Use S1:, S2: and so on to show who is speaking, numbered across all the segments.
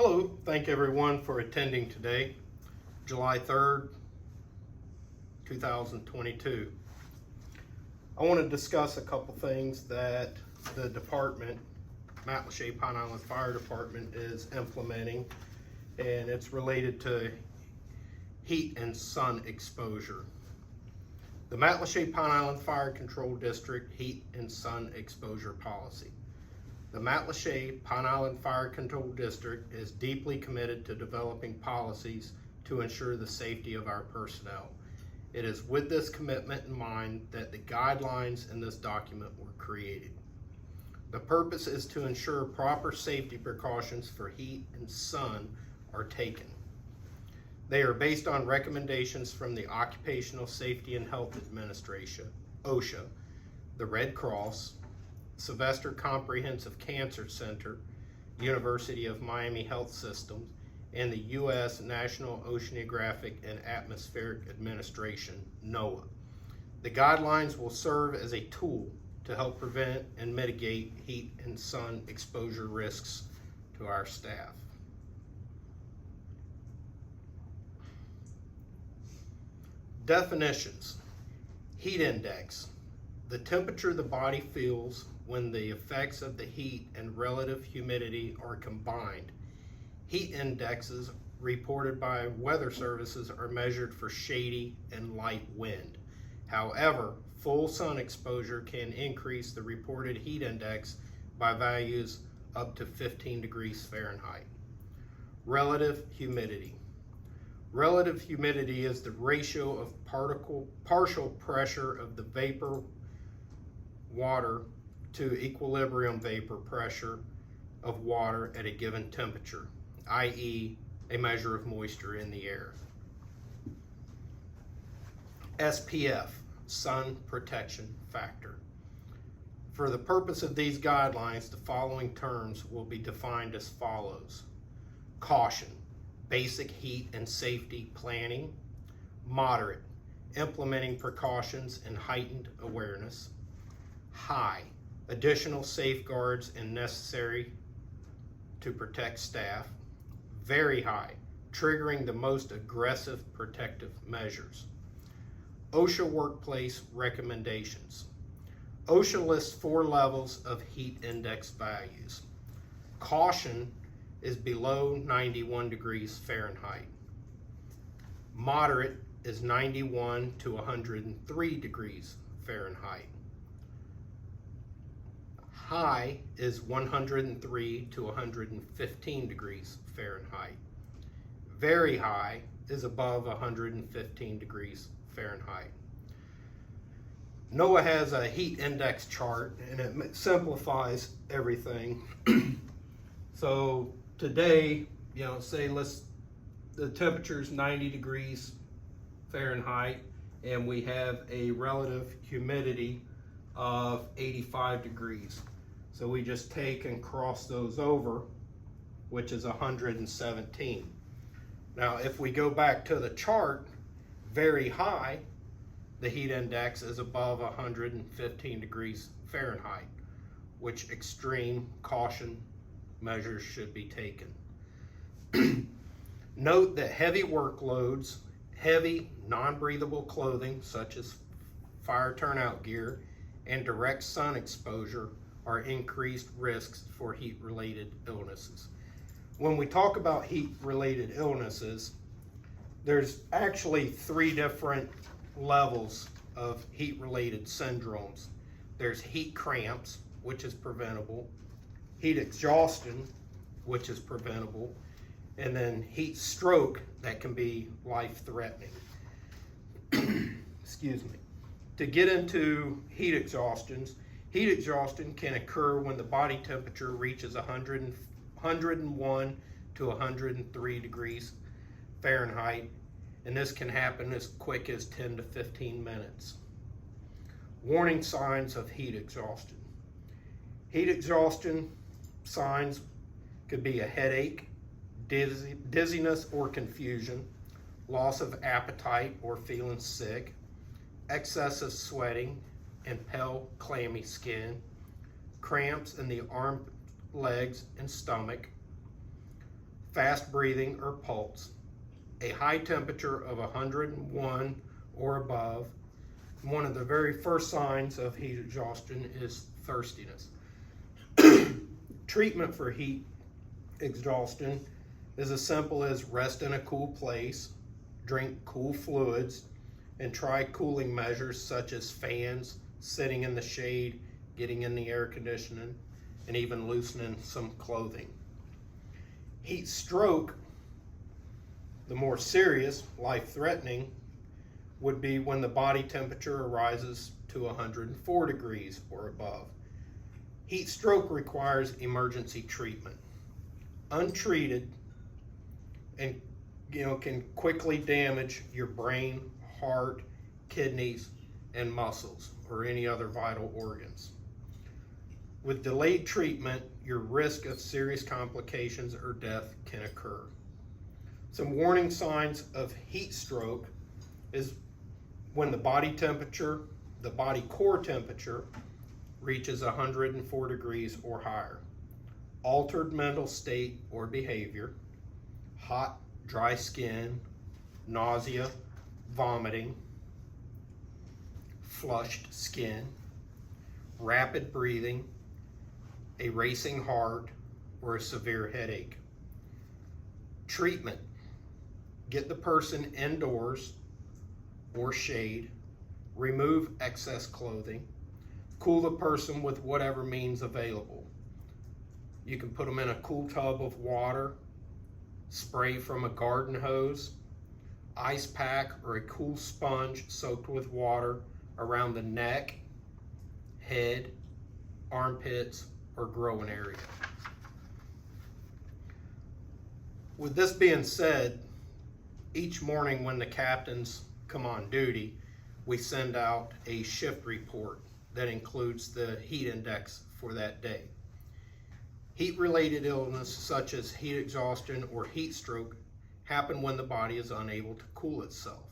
S1: Hello, thank everyone for attending today, July 3rd, 2022. I want to discuss a couple things that the department, Matlacha Pine Island Fire Department, is implementing, and it's related to heat and sun exposure. The Matlacha Pine Island Fire Control District Heat and Sun Exposure Policy. The Matlacha Pine Island Fire Control District is deeply committed to developing policies to ensure the safety of our personnel. It is with this commitment in mind that the guidelines in this document were created. The purpose is to ensure proper safety precautions for heat and sun are taken. They are based on recommendations from the Occupational Safety and Health Administration, OSHA, the Red Cross, Sylvester Comprehensive Cancer Center, University of Miami Health Systems, and the U.S. National Oceanographic and Atmospheric Administration, NOAA. The guidelines will serve as a tool to help prevent and mitigate heat and sun exposure risks to our staff. Definitions. Heat index. The temperature the body feels when the effects of the heat and relative humidity are combined. Heat indexes reported by weather services are measured for shady and light wind. However, full sun exposure can increase the reported heat index by values up to 15 degrees Fahrenheit. Relative humidity. Relative humidity is the ratio of partial pressure of the vapor water to equilibrium vapor pressure of water at a given temperature, i.e. a measure of moisture in the air. SPF, sun protection factor. For the purpose of these guidelines, the following terms will be defined as follows. Caution, basic heat and safety planning. Moderate, implementing precautions and heightened awareness. High, additional safeguards and necessary to protect staff. Very high, triggering the most aggressive protective measures. OSHA workplace recommendations. OSHA lists 4 levels of heat index values. Caution is below 91 degrees Fahrenheit. Moderate is 91 to 103 degrees Fahrenheit. High is 103 to 115 degrees Fahrenheit. Very high is above 115 degrees Fahrenheit. NOAA has a heat index chart and it simplifies everything. So today, say the temperature is 90 degrees Fahrenheit and we have a relative humidity of 85 degrees. So we just take and cross those over, which is 117. Now, if we go back to the chart, very high, the heat index is above 115 degrees Fahrenheit, which extreme caution measures should be taken. Note that heavy workloads, heavy non-breathable clothing such as fire turnout gear, and direct sun exposure are increased risks for heat-related illnesses. When we talk about heat-related illnesses, there's actually 3 different levels of heat-related syndromes. There's heat cramps, which is preventable, heat exhaustion, which is preventable, and then heat stroke that can be life-threatening. Excuse me. To get into heat exhaustion can occur when the body temperature reaches 101 to 103 degrees Fahrenheit, and this can happen as quick as 10 to 15 minutes. Warning signs of heat exhaustion. Heat exhaustion signs could be a headache, dizziness or confusion, loss of appetite or feeling sick, excessive sweating and pale, clammy skin, cramps in the arm, legs, and stomach, fast breathing or pulse, a high temperature of 101 or above. One of the very first signs of heat exhaustion is thirstiness. Treatment for heat exhaustion is as simple as rest in a cool place, drink cool fluids, and try cooling measures such as fans, sitting in the shade, getting in the air conditioning, and even loosening some clothing. Heat stroke, the more serious, life-threatening, would be when the body temperature rises to 104 degrees or above. Heat stroke requires emergency treatment. Untreated, and can quickly damage your brain, heart, kidneys, and muscles, or any other vital organs. With delayed treatment, your risk of serious complications or death can occur. Some warning signs of heat stroke is when the body temperature, the body core temperature, reaches 104 degrees or higher. Altered mental state or behavior, hot, dry skin, nausea, vomiting, flushed skin, rapid breathing, a racing heart, or a severe headache. Treatment: get the person indoors or shade, remove excess clothing, cool the person with whatever means available. You can put them in a cool tub of water, spray from a garden hose, ice pack or a cool sponge soaked with water around the neck, head, armpits, or growing area. With this being said, each morning when the captains come on duty, we send out a shift report that includes the heat index for that day. Heat-related illness such as heat exhaustion or heat stroke happen when the body is unable to cool itself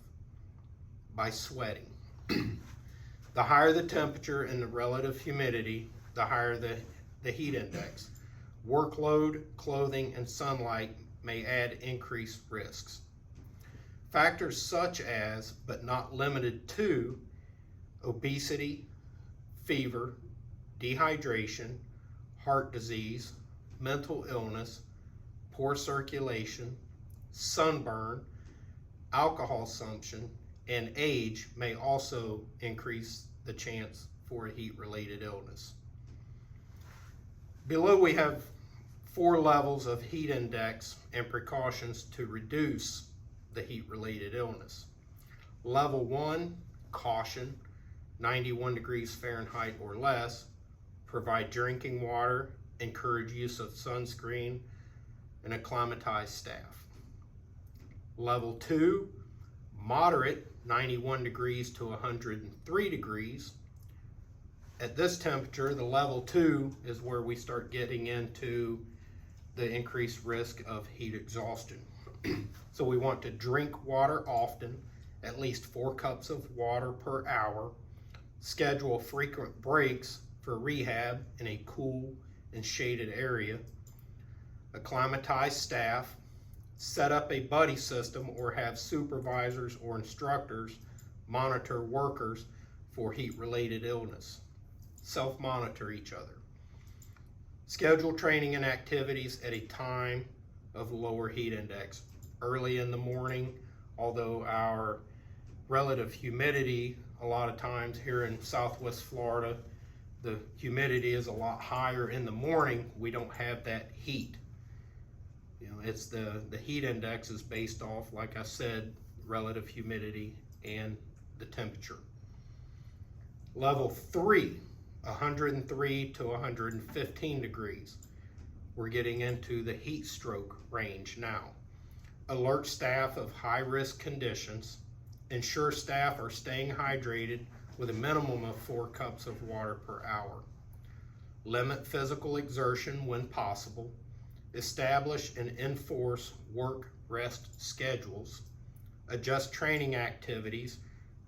S1: by sweating. The higher the temperature and the relative humidity, the higher the heat index. Workload, clothing, and sunlight may add increased risks. Factors such as, but not limited to, obesity, fever, dehydration, heart disease, mental illness, poor circulation, sunburn, alcohol consumption, and age may also increase the chance for a heat-related illness. Below we have 4 levels of heat index and precautions to reduce the heat-related illness. Level 1, caution, 91 degrees Fahrenheit or less. Provide drinking water, encourage use of sunscreen, and acclimatize staff. Level 2, moderate, 91 degrees to 103 degrees. At this temperature, the level 2 is where we start getting into the increased risk of heat exhaustion. So we want to drink water often, at least 4 cups of water per hour. Schedule frequent breaks for rehab in a cool and shaded area. Acclimatize staff. Set up a buddy system or have supervisors or instructors monitor workers for heat-related illness. Self-monitor each other. Schedule training and activities at a time of lower heat index. Early in the morning, although our relative humidity, a lot of times here in Southwest Florida, the humidity is a lot higher in the morning. We don't have that heat. It's the heat index is based off, like I said, relative humidity and the temperature. Level 3, 103 to 115 degrees. We're getting into the heat stroke range now. Alert staff of high-risk conditions. Ensure staff are staying hydrated with a minimum of 4 cups of water per hour. Limit physical exertion when possible. Establish and enforce work-rest schedules. Adjust training activities.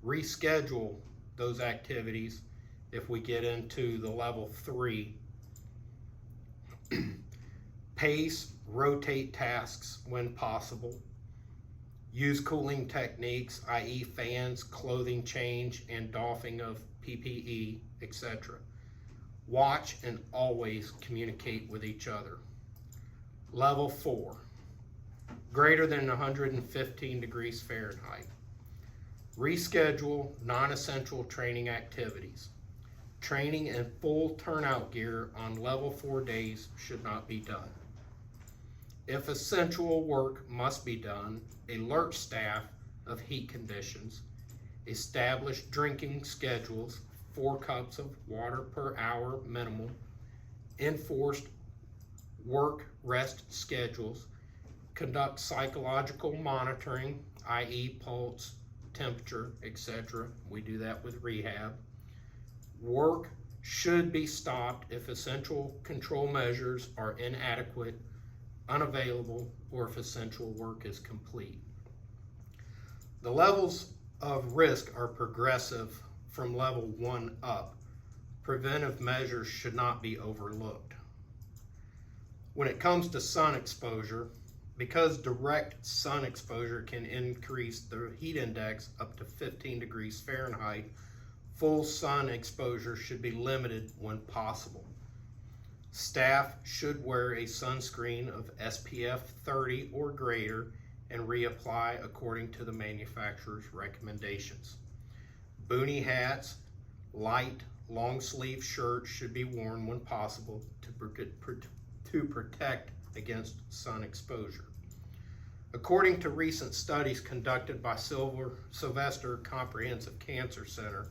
S1: Reschedule those activities if we get into the level 3. pace, rotate tasks when possible, use cooling techniques, i.e. fans, clothing change, and doffing of PPE, etc. Watch and always communicate with each other. Level 4, greater than 115 degrees Fahrenheit. Reschedule non-essential training activities. Training in full turnout gear on level 4 days should not be done. If essential work must be done, alert staff of heat conditions, establish drinking schedules, 4 cups of water per hour minimal, enforced work rest schedules, conduct psychological monitoring, i.e. pulse, temperature, etc. We do that with rehab. Work should be stopped if essential control measures are inadequate, unavailable, or if essential work is complete. The levels of risk are progressive from level 1 up. Preventive measures should not be overlooked. When it comes to sun exposure, because direct sun exposure can increase the heat index up to 15 degrees Fahrenheit, full sun exposure should be limited when possible. Staff should wear a sunscreen of SPF 30 or greater and reapply according to the manufacturer's recommendations. Boonie hats, light, long sleeve shirts should be worn when possible to protect against sun exposure. According to recent studies conducted by Sylvester Comprehensive Cancer Center,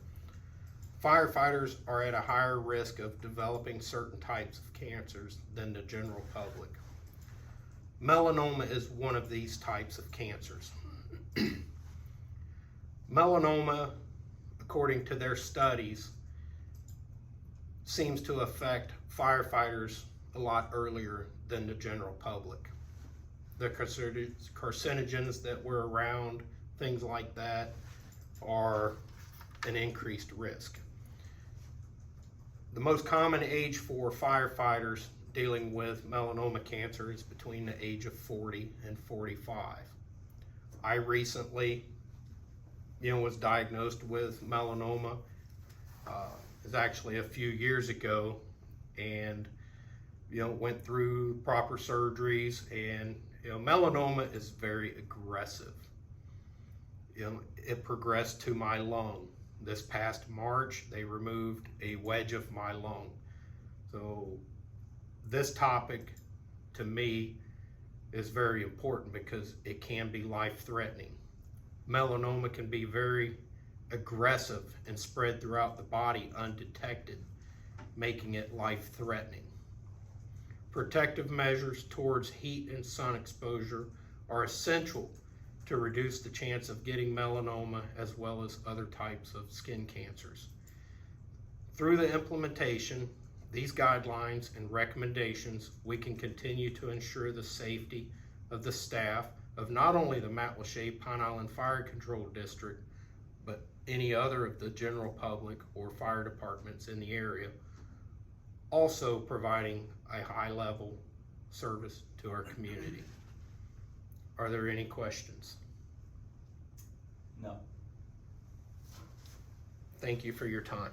S1: firefighters are at a higher risk of developing certain types of cancers than the general public. Melanoma is one of these types of cancers. Melanoma, according to their studies, seems to affect firefighters a lot earlier than the general public. The carcinogens that were around, things like that, are an increased risk. The most common age for firefighters dealing with melanoma cancer is between the age of 40 and 45. I recently, was diagnosed with melanoma. It was actually a few years ago, and went through proper surgeries, and melanoma is very aggressive. It progressed to my lung. This past March, they removed a wedge of my lung. So this topic, to me, is very important because it can be life-threatening. Melanoma can be very aggressive and spread throughout the body undetected, making it life-threatening. Protective measures towards heat and sun exposure are essential to reduce the chance of getting melanoma as well as other types of skin cancers. Through the implementation, these guidelines and recommendations, we can continue to ensure the safety of the staff of not only the Matlacha Pine Island Fire Control District, but any other of the general public or fire departments in the area, also providing a high-level service to our community. Are there any questions?
S2: No.
S1: Thank you for your time.